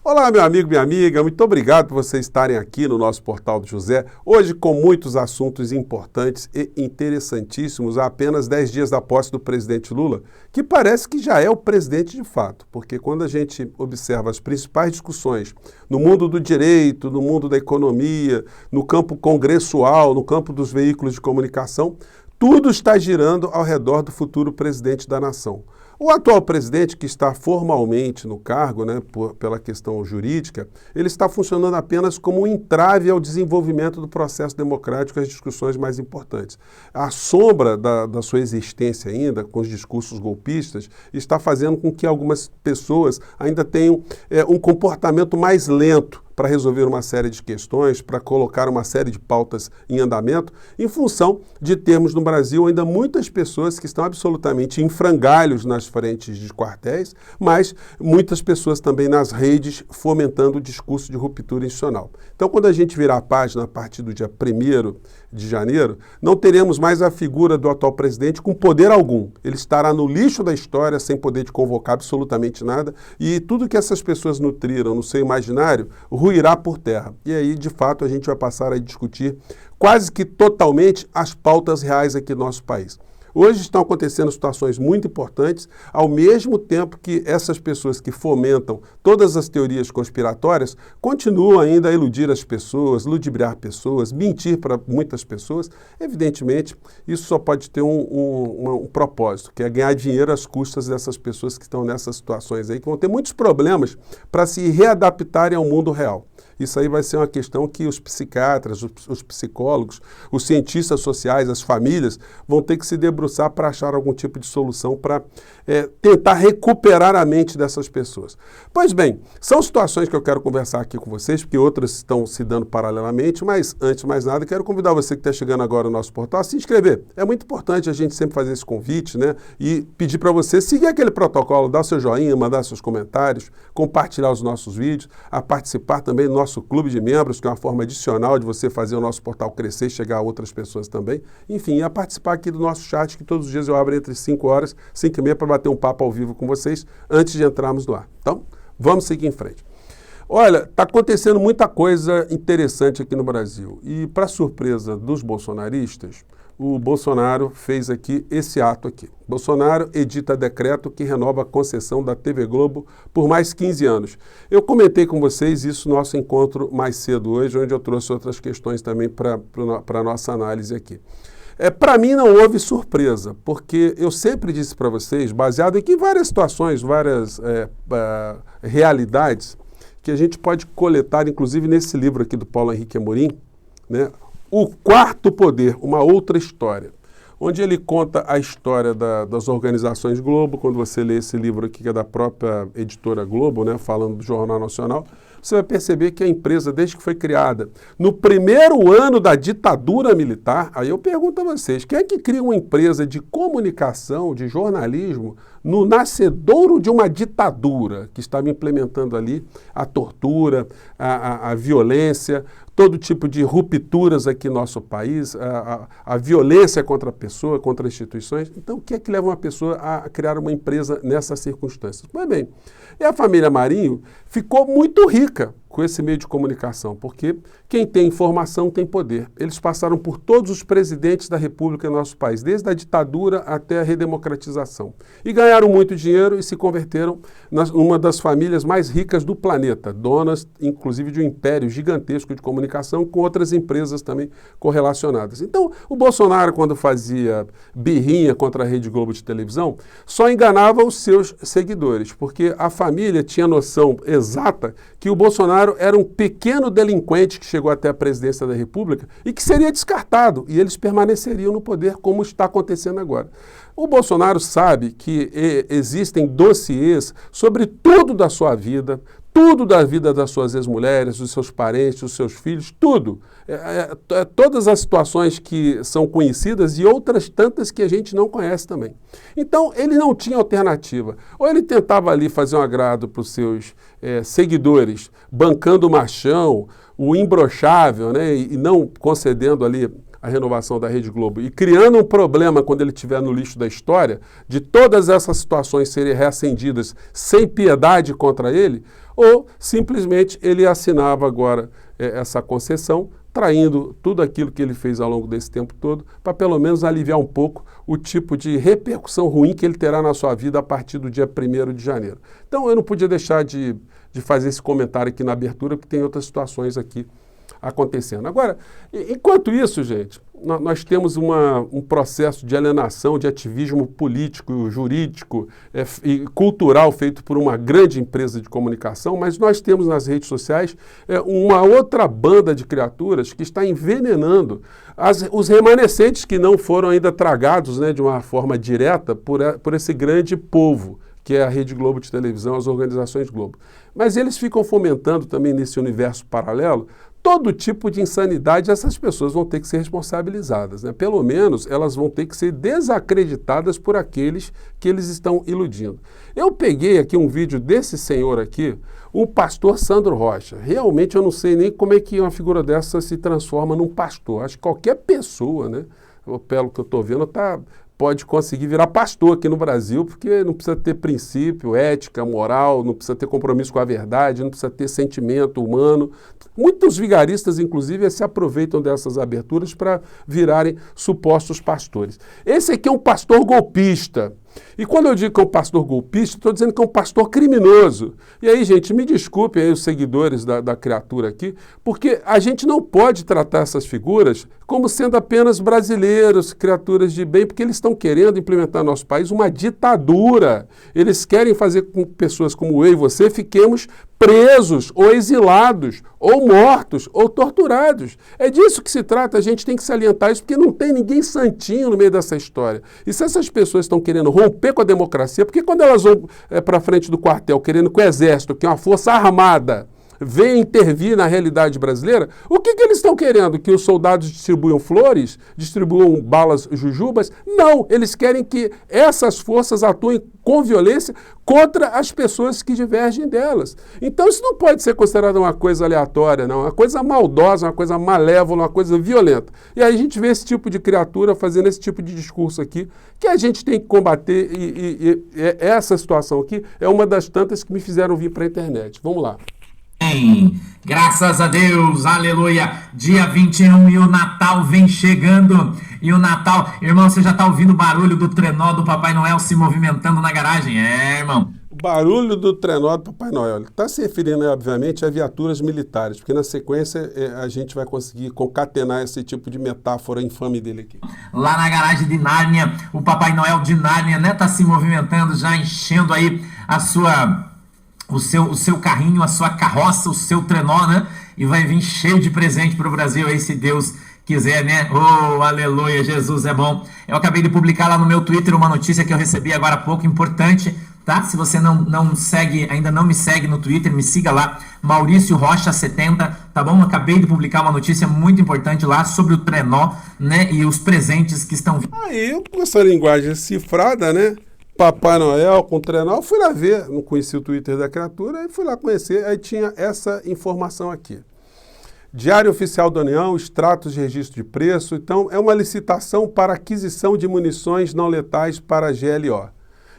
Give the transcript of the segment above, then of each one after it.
Olá, meu amigo, minha amiga, muito obrigado por vocês estarem aqui no nosso Portal do José, hoje com muitos assuntos importantes e interessantíssimos, há apenas 10 dias da posse do presidente Lula, que parece que já é o presidente de fato, porque quando a gente observa as principais discussões no mundo do direito, no mundo da economia, no campo congressual, no campo dos veículos de comunicação, tudo está girando ao redor do futuro presidente da nação. O atual presidente, que está formalmente no cargo, pela questão jurídica, ele está funcionando apenas como um entrave ao desenvolvimento do processo democrático e às discussões mais importantes. A sombra da sua existência ainda, com os discursos golpistas, está fazendo com que algumas pessoas ainda tenham um comportamento mais lento para resolver uma série de questões, para colocar uma série de pautas em andamento, em função de termos no Brasil ainda muitas pessoas que estão absolutamente em frangalhos nas frentes de quartéis, mas muitas pessoas também nas redes fomentando o discurso de ruptura institucional. Então, quando a gente virar a página a partir do dia 1º de janeiro, não teremos mais a figura do atual presidente com poder algum. Ele estará no lixo da história, sem poder de convocar absolutamente nada, e tudo que essas pessoas nutriram no seu imaginário ruirá por terra. E aí, de fato, a gente vai passar a discutir quase que totalmente as pautas reais aqui no nosso país. Hoje estão acontecendo situações muito importantes, ao mesmo tempo que essas pessoas que fomentam todas as teorias conspiratórias continuam ainda a iludir as pessoas, ludibriar pessoas, mentir para muitas pessoas. Evidentemente, isso só pode ter um propósito, que é ganhar dinheiro às custas dessas pessoas que estão nessas situações aí, que vão ter muitos problemas para se readaptarem ao mundo real. Isso aí vai ser uma questão que os psiquiatras, os psicólogos, os cientistas sociais, as famílias vão ter que se debruçar para achar algum tipo de solução para tentar recuperar a mente dessas pessoas. Pois bem, são situações que eu quero conversar aqui com vocês, porque outras estão se dando paralelamente, mas antes de mais nada, quero convidar você que está chegando agora no nosso portal a se inscrever. É muito importante a gente sempre fazer esse convite, e pedir para você seguir aquele protocolo, dar seu joinha, mandar seus comentários, compartilhar os nossos vídeos, a participar também do nosso clube de membros, que é uma forma adicional de você fazer o nosso portal crescer e chegar a outras pessoas também. Enfim, a participar aqui do nosso chat, que todos os dias eu abro entre 5 horas, 5 e meia, para bater um papo ao vivo com vocês, antes de entrarmos no ar. Então, vamos seguir em frente. Olha, está acontecendo muita coisa interessante aqui no Brasil. E, para surpresa dos bolsonaristas, o Bolsonaro fez aqui esse ato aqui. Bolsonaro edita decreto que renova a concessão da TV Globo por mais 15 anos. Eu comentei com vocês isso no nosso encontro mais cedo hoje, onde eu trouxe outras questões também para a nossa análise aqui. Para mim não houve surpresa, porque eu sempre disse para vocês, baseado em que várias situações, várias realidades, que a gente pode coletar, inclusive nesse livro aqui do Paulo Henrique Amorim, O Quarto Poder, uma outra história, onde ele conta a história das organizações Globo. Quando você lê esse livro aqui, que é da própria editora Globo, falando do Jornal Nacional, você vai perceber que a empresa, desde que foi criada, no primeiro ano da ditadura militar, aí eu pergunto a vocês, quem é que cria uma empresa de comunicação, de jornalismo, no nascedouro de uma ditadura que estava implementando ali a tortura, a violência, todo tipo de rupturas aqui no nosso país, a violência contra a pessoa, contra instituições? Então, o que é que leva uma pessoa a criar uma empresa nessas circunstâncias? Pois bem, e a família Marinho ficou muito rica com esse meio de comunicação, porque quem tem informação tem poder. Eles passaram por todos os presidentes da República no nosso país, desde a ditadura até a redemocratização. E ganharam muito dinheiro e se converteram numa das famílias mais ricas do planeta, donas, inclusive, de um império gigantesco de comunicação, com outras empresas também correlacionadas. Então, o Bolsonaro, quando fazia birrinha contra a Rede Globo de televisão, só enganava os seus seguidores, porque a família tinha noção exata que o Bolsonaro era um pequeno delinquente que chegou até a presidência da República e que seria descartado, e eles permaneceriam no poder, como está acontecendo agora. O Bolsonaro sabe que existem dossiês sobre tudo da sua vida, tudo da vida das suas ex-mulheres, dos seus parentes, dos seus filhos, tudo. Todas as situações que são conhecidas e outras tantas que a gente não conhece também. Então, ele não tinha alternativa. Ou ele tentava ali fazer um agrado para os seus seguidores, bancando o machão, o imbrochável, e não concedendo ali a renovação da Rede Globo e criando um problema quando ele estiver no lixo da história, de todas essas situações serem reacendidas sem piedade contra ele, ou simplesmente ele assinava agora essa concessão, traindo tudo aquilo que ele fez ao longo desse tempo todo, para pelo menos aliviar um pouco o tipo de repercussão ruim que ele terá na sua vida a partir do dia 1º de janeiro. Então eu não podia deixar de fazer esse comentário aqui na abertura, porque tem outras situações aqui acontecendo. Agora, enquanto isso, gente, nós temos um processo de alienação, de ativismo político, jurídico e cultural feito por uma grande empresa de comunicação, mas nós temos nas redes sociais uma outra banda de criaturas que está envenenando os remanescentes que não foram ainda tragados, né, de uma forma direta por esse grande povo, que é a Rede Globo de televisão, as organizações Globo. Mas eles ficam fomentando também nesse universo paralelo todo tipo de insanidade. Essas pessoas vão ter que ser responsabilizadas, né? Pelo menos elas vão ter que ser desacreditadas por aqueles que eles estão iludindo. Eu peguei aqui um vídeo desse senhor aqui, o pastor Sandro Rocha. Realmente eu não sei nem como é que uma figura dessa se transforma num pastor. Acho que qualquer pessoa, né, pelo que eu estou vendo, pode conseguir virar pastor aqui no Brasil, porque não precisa ter princípio, ética, moral, não precisa ter compromisso com a verdade, não precisa ter sentimento humano. Muitos vigaristas, inclusive, se aproveitam dessas aberturas para virarem supostos pastores. Esse aqui é um pastor golpista. E quando eu digo que é um pastor golpista, estou dizendo que é um pastor criminoso. E aí, gente, me desculpem aí os seguidores da criatura aqui, porque a gente não pode tratar essas figuras como sendo apenas brasileiros, criaturas de bem, porque eles estão querendo implementar no nosso país uma ditadura. Eles querem fazer com que pessoas como eu e você fiquemos presos ou exilados, ou mortos, ou torturados. É disso que se trata, a gente tem que salientar isso, porque não tem ninguém santinho no meio dessa história. E se essas pessoas estão querendo romper com a democracia, porque quando elas vão para frente do quartel, querendo que o exército, que é uma força armada, venha intervir na realidade brasileira, o que eles estão querendo? Que os soldados distribuam flores? Distribuam balas jujubas? Não, eles querem que essas forças atuem com violência contra as pessoas que divergem delas. Então isso não pode ser considerado uma coisa aleatória, não, uma coisa maldosa, uma coisa malévola, uma coisa violenta. E aí a gente vê esse tipo de criatura fazendo esse tipo de discurso aqui, que a gente tem que combater, e essa situação aqui é uma das tantas que me fizeram vir para a internet. Vamos lá. Graças a Deus, aleluia, dia 21 e o Natal vem chegando, e o Natal, irmão, você já tá ouvindo o barulho do trenó do Papai Noel se movimentando na garagem, irmão? O barulho do trenó do Papai Noel, está se referindo, obviamente, a viaturas militares, porque na sequência a gente vai conseguir concatenar esse tipo de metáfora infame dele aqui. Lá na garagem de Nárnia, o Papai Noel de Nárnia, né, tá se movimentando, já enchendo aí o seu carrinho, a sua carroça, o seu trenó, né? E vai vir cheio de presente para o Brasil aí, se Deus quiser, né? Oh, aleluia, Jesus é bom. Eu acabei de publicar lá no meu Twitter uma notícia que eu recebi agora há pouco, importante, tá? Se você não segue, ainda não me segue no Twitter, me siga lá, Maurício Rocha 70, tá bom? Eu acabei de publicar uma notícia muito importante lá sobre o trenó, né? E os presentes que estão... Aí, com essa linguagem cifrada, né? Papai Noel com trenó, fui lá ver, não conhecia o Twitter da criatura, aí fui lá conhecer, aí tinha essa informação aqui. Diário Oficial da União, extratos de registro de preço, então é uma licitação para aquisição de munições não letais para a GLO.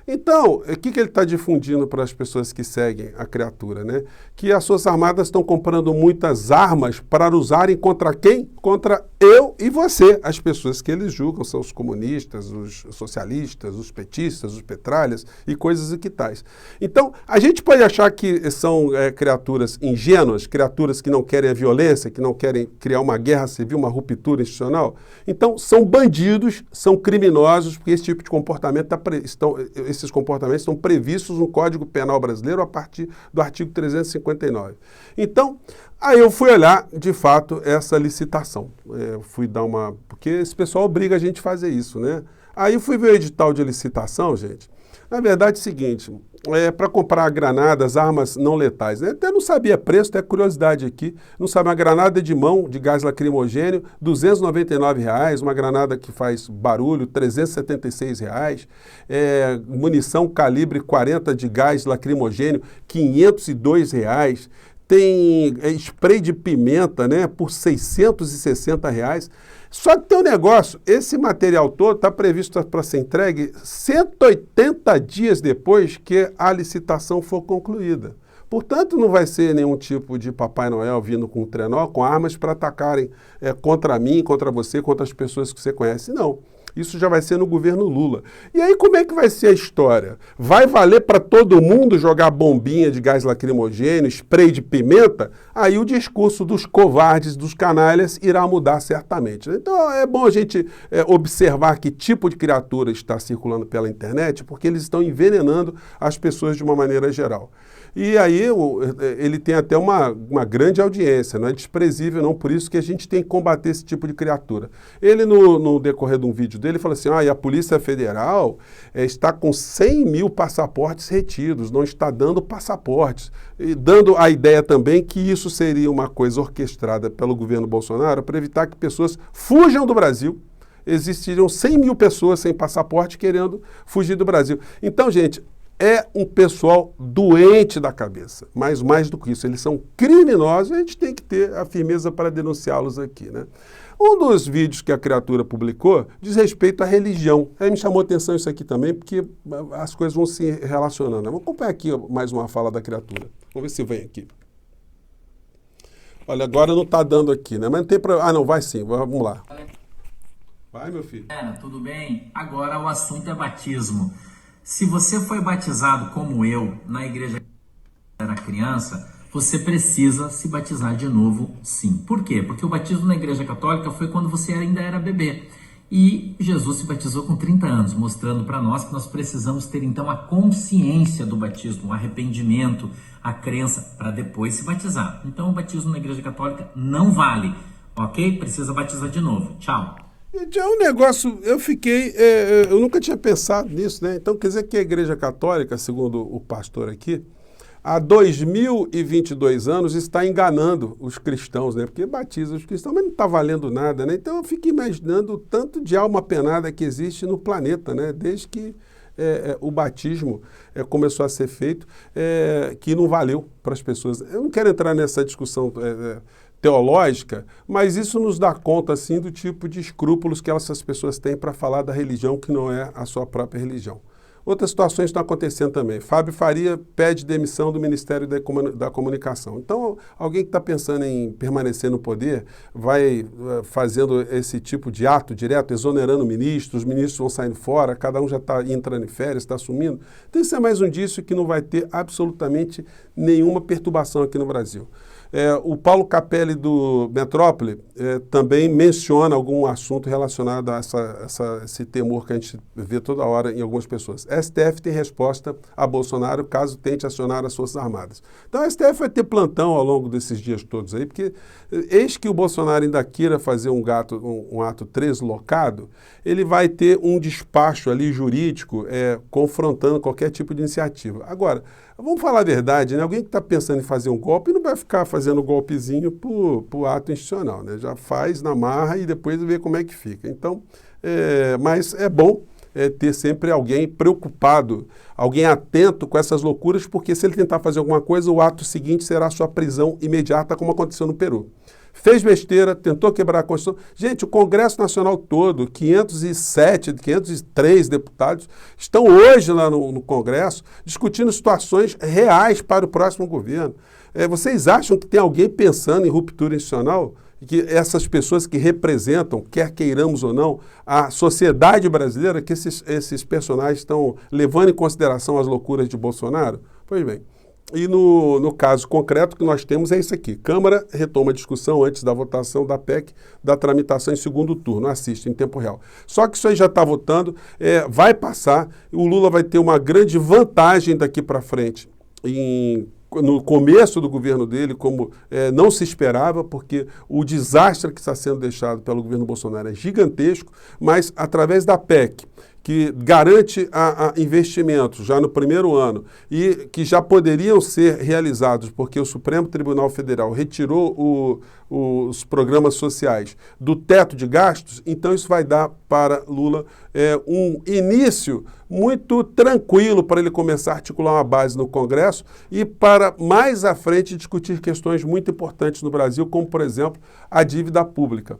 Então, o que ele está difundindo para as pessoas que seguem a criatura, né? Que as Forças Armadas estão comprando muitas armas para usarem contra quem? Contra eu e você, as pessoas que eles julgam são os comunistas, os socialistas, os petistas, os petralhas e coisas e que tais. Então, a gente pode achar que são criaturas ingênuas, criaturas que não querem a violência, que não querem criar uma guerra civil, uma ruptura institucional. Então, são bandidos, são criminosos, porque esse tipo de comportamento esses comportamentos estão previstos no Código Penal Brasileiro a partir do artigo 359. Então, aí eu fui olhar, de fato, essa licitação. Fui dar porque esse pessoal obriga a gente a fazer isso, né? Aí fui ver o edital de licitação, gente. Na verdade é o seguinte, para comprar granadas, armas não letais, né? Até não sabia preço, até curiosidade aqui, não sabe, uma granada de mão de gás lacrimogênio, R$ 299, uma granada que faz barulho, R$ 376, munição calibre 40 de gás lacrimogênio, R$ 502, tem spray de pimenta, né, por R$ 660. Só que tem um negócio, esse material todo está previsto para ser entregue 180 dias depois que a licitação for concluída. Portanto, não vai ser nenhum tipo de Papai Noel vindo com um trenó, com armas para atacarem contra mim, contra você, contra as pessoas que você conhece. Não. Isso já vai ser no governo Lula. E aí como é que vai ser a história? Vai valer para todo mundo jogar bombinha de gás lacrimogêneo, spray de pimenta? Aí o discurso dos covardes, dos canalhas, irá mudar certamente. Então é bom a gente observar que tipo de criatura está circulando pela internet, porque eles estão envenenando as pessoas de uma maneira geral. E aí ele tem até uma grande audiência, não é desprezível não, por isso que a gente tem que combater esse tipo de criatura. Ele, no decorrer de um vídeo dele, fala assim, e a Polícia Federal está com 100 mil passaportes retidos, não está dando passaportes, e dando a ideia também que isso seria uma coisa orquestrada pelo governo Bolsonaro para evitar que pessoas fujam do Brasil. Existiriam 100 mil pessoas sem passaporte querendo fugir do Brasil. Então, gente, é um pessoal doente da cabeça, mas mais do que isso, eles são criminosos e a gente tem que ter a firmeza para denunciá-los aqui, né? Um dos vídeos que a criatura publicou diz respeito à religião. Aí me chamou a atenção isso aqui também, porque as coisas vão se relacionando. Vamos acompanhar aqui mais uma fala da criatura. Vamos ver se vem aqui. Olha, agora não está dando aqui, né? Mas não tem problema. Não, vai sim, vamos lá. Vai, meu filho. Tudo bem? Agora o assunto é batismo. Se você foi batizado como eu na igreja quando era criança, você precisa se batizar de novo, sim. Por quê? Porque o batismo na igreja católica foi quando você ainda era bebê. E Jesus se batizou com 30 anos, mostrando para nós que nós precisamos ter então a consciência do batismo, o arrependimento, a crença, para depois se batizar. Então o batismo na igreja católica não vale, ok? Precisa batizar de novo. Tchau. É um negócio, eu nunca tinha pensado nisso, né? Então quer dizer que a Igreja Católica, segundo o pastor aqui, há 2022 anos está enganando os cristãos, né? Porque batiza os cristãos, mas não está valendo nada, né? Então eu fico imaginando o tanto de alma penada que existe no planeta, né? Desde que o batismo começou a ser feito, que não valeu para as pessoas. Eu não quero entrar nessa discussão teológica, mas isso nos dá conta, assim, do tipo de escrúpulos que essas pessoas têm para falar da religião que não é a sua própria religião. Outras situações estão acontecendo também. Fábio Faria pede demissão do Ministério da Comunicação. Então, alguém que está pensando em permanecer no poder vai fazendo esse tipo de ato direto, exonerando ministros, os ministros vão saindo fora, cada um já está entrando em férias, está assumindo. Então, isso é mais um indício que não vai ter absolutamente nenhuma perturbação aqui no Brasil. O Paulo Capelli do Metrópole também menciona algum assunto relacionado a esse temor que a gente vê toda hora em algumas pessoas. STF tem resposta a Bolsonaro caso tente acionar as Forças Armadas. Então a STF vai ter plantão ao longo desses dias todos aí, porque eis que o Bolsonaro ainda queira fazer um ato translocado, ele vai ter um despacho ali jurídico confrontando qualquer tipo de iniciativa. Agora, vamos falar a verdade, né? Alguém que está pensando em fazer um golpe não vai ficar fazendo golpezinho por ato institucional, né? Já faz na marra e depois vê como é que fica. Então, mas é bom ter sempre alguém preocupado, alguém atento com essas loucuras, porque se ele tentar fazer alguma coisa, o ato seguinte será a sua prisão imediata, como aconteceu no Peru. Fez besteira, tentou quebrar a Constituição. Gente, o Congresso Nacional todo, 507, 503 deputados, estão hoje lá no Congresso discutindo situações reais para o próximo governo. Vocês acham que tem alguém pensando em ruptura institucional? Que essas pessoas que representam, quer queiramos ou não, a sociedade brasileira, que esses personagens estão levando em consideração as loucuras de Bolsonaro? Pois bem. E no caso concreto que nós temos é isso aqui. Câmara retoma a discussão antes da votação da PEC, da tramitação em segundo turno. Assiste em tempo real. Só que isso aí já está votando, vai passar. O Lula vai ter uma grande vantagem daqui para frente no começo do governo dele, como não se esperava, porque o desastre que está sendo deixado pelo governo Bolsonaro é gigantesco, mas através da PEC, que garante a investimentos já no primeiro ano e que já poderiam ser realizados porque o Supremo Tribunal Federal retirou os programas sociais do teto de gastos, então isso vai dar para Lula um início muito tranquilo para ele começar a articular uma base no Congresso e para mais à frente discutir questões muito importantes no Brasil, como, por exemplo, a dívida pública.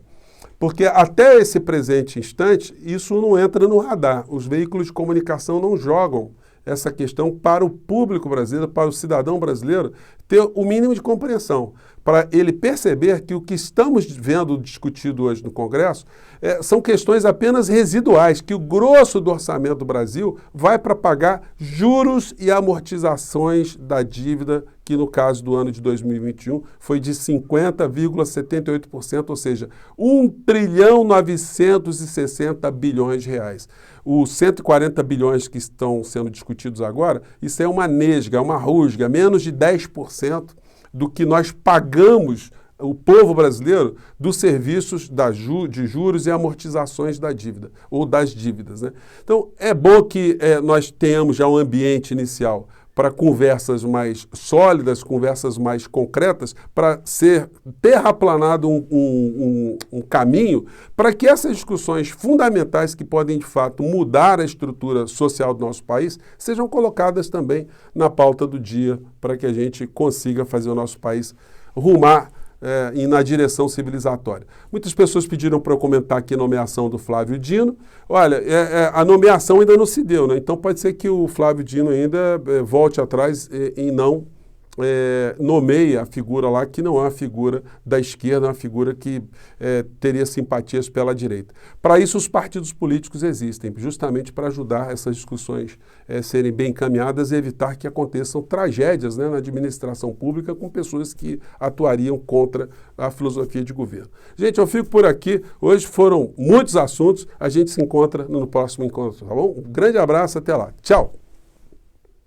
Porque até esse presente instante, isso não entra no radar. Os veículos de comunicação não jogam essa questão para o público brasileiro, para o cidadão brasileiro, ter o mínimo de compreensão, para ele perceber que o que estamos vendo discutido hoje no Congresso são questões apenas residuais, que o grosso do orçamento do Brasil vai para pagar juros e amortizações da dívida, que no caso do ano de 2021 foi de 50,78%, ou seja, 1.960 bilhões de reais. Os 140 bilhões que estão sendo discutidos agora, isso é uma nesga, uma rusga, menos de 10% do que nós pagamos, o povo brasileiro, dos serviços de juros e amortizações da dívida, ou das dívidas, né? Então, é bom que nós tenhamos já um ambiente inicial para conversas mais sólidas, conversas mais concretas, para ser terraplanado um caminho para que essas discussões fundamentais que podem, de fato, mudar a estrutura social do nosso país, sejam colocadas também na pauta do dia, para que a gente consiga fazer o nosso país rumar e na direção civilizatória. Muitas pessoas pediram para eu comentar aqui a nomeação do Flávio Dino. Olha, a nomeação ainda não se deu, né? Então pode ser que o Flávio Dino ainda volte atrás e não nomeie a figura lá, que não é uma figura da esquerda, é uma figura que teria simpatias pela direita. Para isso os partidos políticos existem, justamente para ajudar essas discussões serem bem encaminhadas e evitar que aconteçam tragédias, né, na administração pública com pessoas que atuariam contra a filosofia de governo. Gente, eu fico por aqui. Hoje foram muitos assuntos. A gente se encontra no próximo encontro, tá bom? Um grande abraço, até lá. Tchau!